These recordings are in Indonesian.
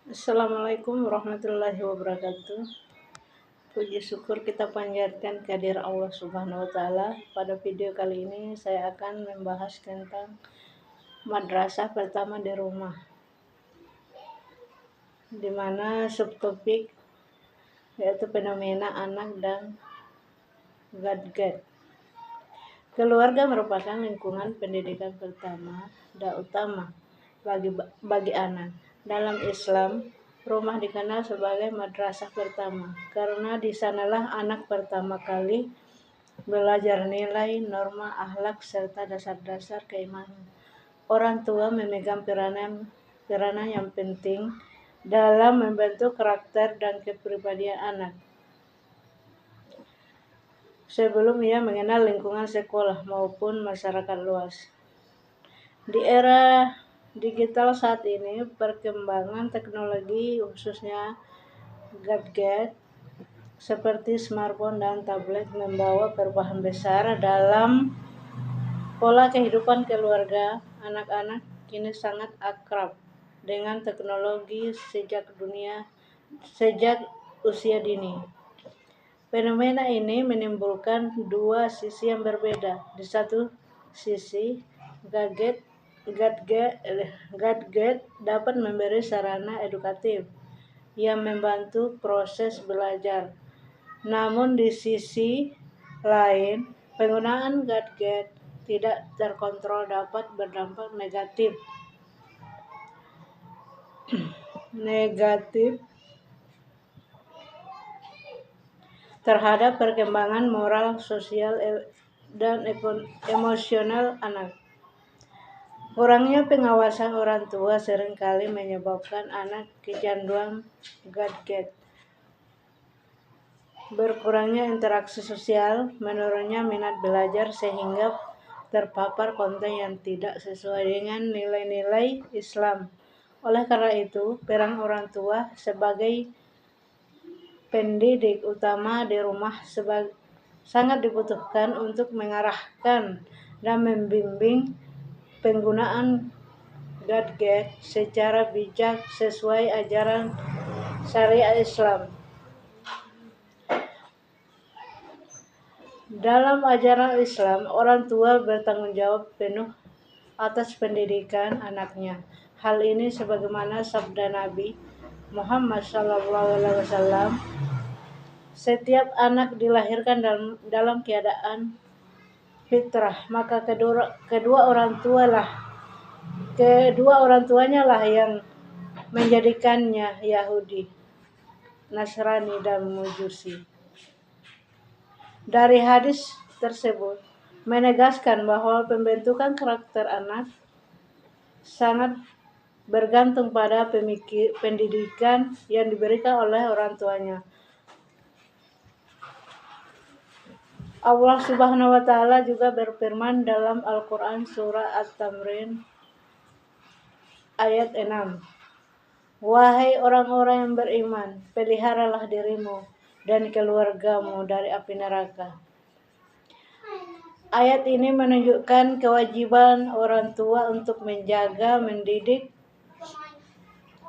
Assalamualaikum warahmatullahi wabarakatuh. Puji syukur kita panjatkan kehadirat Allah Subhanahu wa taala. Pada video kali ini saya akan membahas tentang madrasah pertama di rumah, di mana subtopik yaitu fenomena anak dan gadget. Keluarga merupakan lingkungan pendidikan pertama dan utama bagi anak. Dalam Islam, rumah dikenal sebagai madrasah pertama karena di sanalah anak pertama kali belajar nilai, norma, akhlak, serta dasar-dasar keimanan. Orang tua memegang peranan yang penting dalam membentuk karakter dan kepribadian anak sebelum ia mengenal lingkungan sekolah maupun masyarakat luas. Di era digital saat ini, perkembangan teknologi khususnya gadget seperti smartphone dan tablet membawa perubahan besar dalam pola kehidupan keluarga. Anak-anak kini sangat akrab dengan teknologi sejak usia dini. Fenomena ini menimbulkan dua sisi yang berbeda. Di satu sisi, gadget dapat memberi sarana edukatif yang membantu proses belajar. Namun di sisi lain, penggunaan gadget tidak terkontrol dapat berdampak negatif terhadap perkembangan moral, sosial, dan emosional anak. Kurangnya pengawasan orang tua seringkali menyebabkan anak kecanduan gadget. Berkurangnya interaksi sosial, menurunnya minat belajar sehingga terpapar konten yang tidak sesuai dengan nilai-nilai Islam. Oleh karena itu, peran orang tua sebagai pendidik utama di rumah sangat dibutuhkan untuk mengarahkan dan membimbing penggunaan gadget secara bijak sesuai ajaran syariat Islam. Dalam ajaran Islam, orang tua bertanggung jawab penuh atas pendidikan anaknya. Hal ini sebagaimana sabda Nabi Muhammad SAW, setiap anak dilahirkan dalam keadaan fitrah, maka kedua orang tuanya lah yang menjadikannya Yahudi, Nasrani, dan Majusi. Dari hadis tersebut menegaskan bahwa pembentukan karakter anak sangat bergantung pada pendidikan yang diberikan oleh orang tuanya. Allah Subhanahu wa taala juga berfirman dalam Al-Qur'an surah At-Tamrin ayat 6. Wahai orang-orang yang beriman, peliharalah dirimu dan keluargamu dari api neraka. Ayat ini menunjukkan kewajiban orang tua untuk mendidik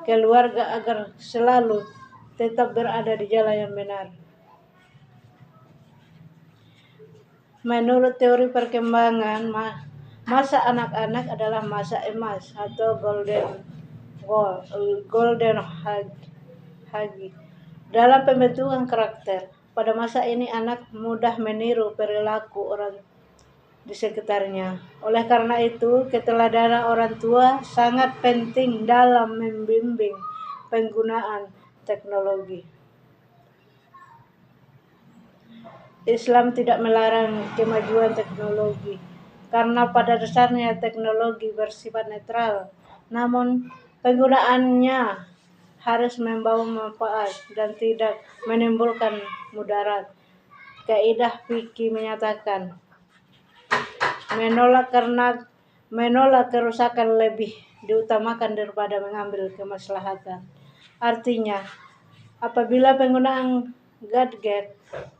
keluarga agar selalu tetap berada di jalan yang benar. Menurut teori perkembangan, masa anak-anak adalah masa emas atau golden age dalam pembentukan karakter. Pada masa ini anak mudah meniru perilaku orang di sekitarnya. Oleh karena itu, keteladanan orang tua sangat penting dalam membimbing penggunaan teknologi. Islam tidak melarang kemajuan teknologi karena pada dasarnya teknologi bersifat netral, namun penggunaannya harus membawa manfaat dan tidak menimbulkan mudarat. Kaidah fikih menyatakan menolak kerusakan lebih diutamakan daripada mengambil kemaslahatan. Artinya, apabila penggunaan gadget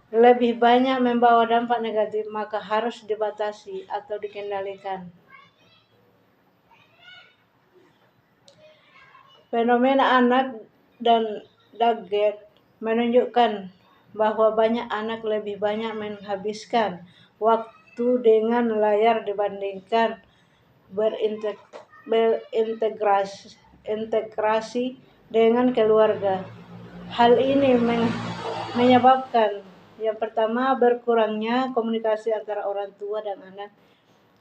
lebih banyak membawa dampak negatif, maka harus dibatasi atau dikendalikan. Fenomena anak dan Daggett menunjukkan bahwa banyak anak lebih banyak menghabiskan waktu dengan layar dibandingkan berintegrasi dengan keluarga. Hal ini menyebabkan yang pertama berkurangnya komunikasi antara orang tua dan anak.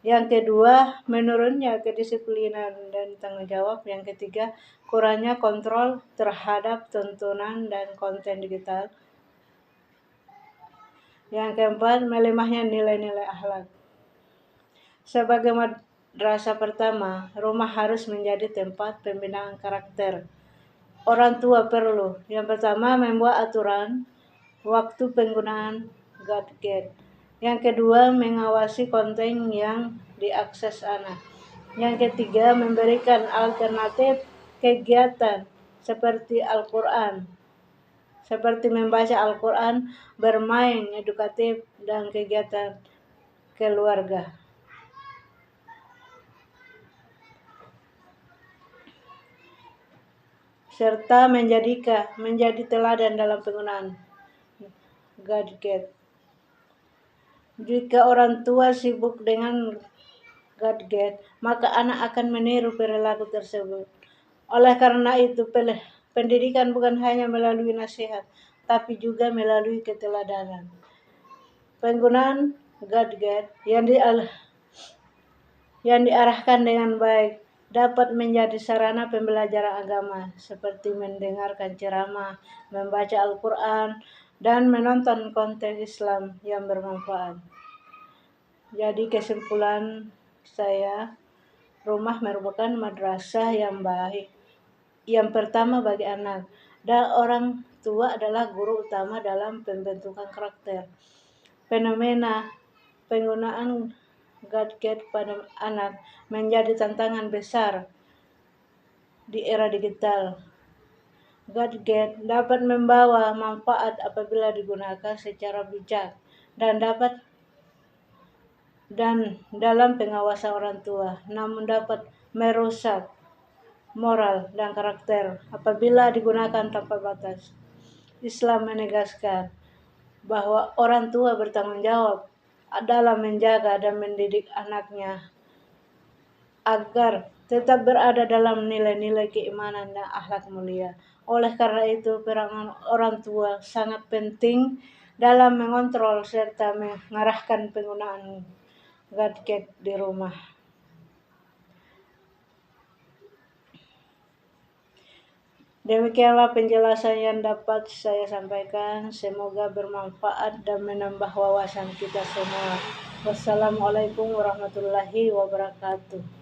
Yang kedua, menurunnya kedisiplinan dan tanggung jawab. Yang ketiga, kurangnya kontrol terhadap tontonan dan konten digital. Yang keempat, melemahnya nilai-nilai akhlak. Sebagai madrasah pertama, rumah harus menjadi tempat pembinaan karakter. Orang tua perlu, yang pertama, membuat aturan waktu penggunaan gadget. Yang kedua, mengawasi konten yang diakses anak. Yang ketiga, memberikan alternatif kegiatan seperti membaca Al-Quran, bermain edukatif, dan kegiatan keluarga. Serta menjadi teladan dalam penggunaan gadget. Jika orang tua sibuk dengan gadget, maka anak akan meniru perilaku tersebut. Oleh karena itu, pendidikan bukan hanya melalui nasihat, tapi juga melalui keteladanan. Penggunaan gadget yang diarahkan dengan baik dapat menjadi sarana pembelajaran agama, seperti mendengarkan ceramah, membaca Al-Quran, dan menonton konten Islam yang bermanfaat. Jadi kesimpulan saya, rumah merupakan madrasah yang baik. Yang pertama bagi anak, dan orang tua adalah guru utama dalam pembentukan karakter. Fenomena penggunaan gadget pada anak menjadi tantangan besar di era digital. Gadget dapat membawa manfaat apabila digunakan secara bijak dan dalam pengawasan orang tua, namun dapat merusak moral dan karakter apabila digunakan tanpa batas. Islam menegaskan bahwa orang tua bertanggung jawab dalam menjaga dan mendidik anaknya agar tetap berada dalam nilai-nilai keimanan dan akhlak mulia. Oleh karena itu, peran orang tua sangat penting dalam mengontrol serta mengarahkan penggunaan gadget di rumah. Demikianlah penjelasan yang dapat saya sampaikan. Semoga bermanfaat dan menambah wawasan kita semua. Wassalamualaikum warahmatullahi wabarakatuh.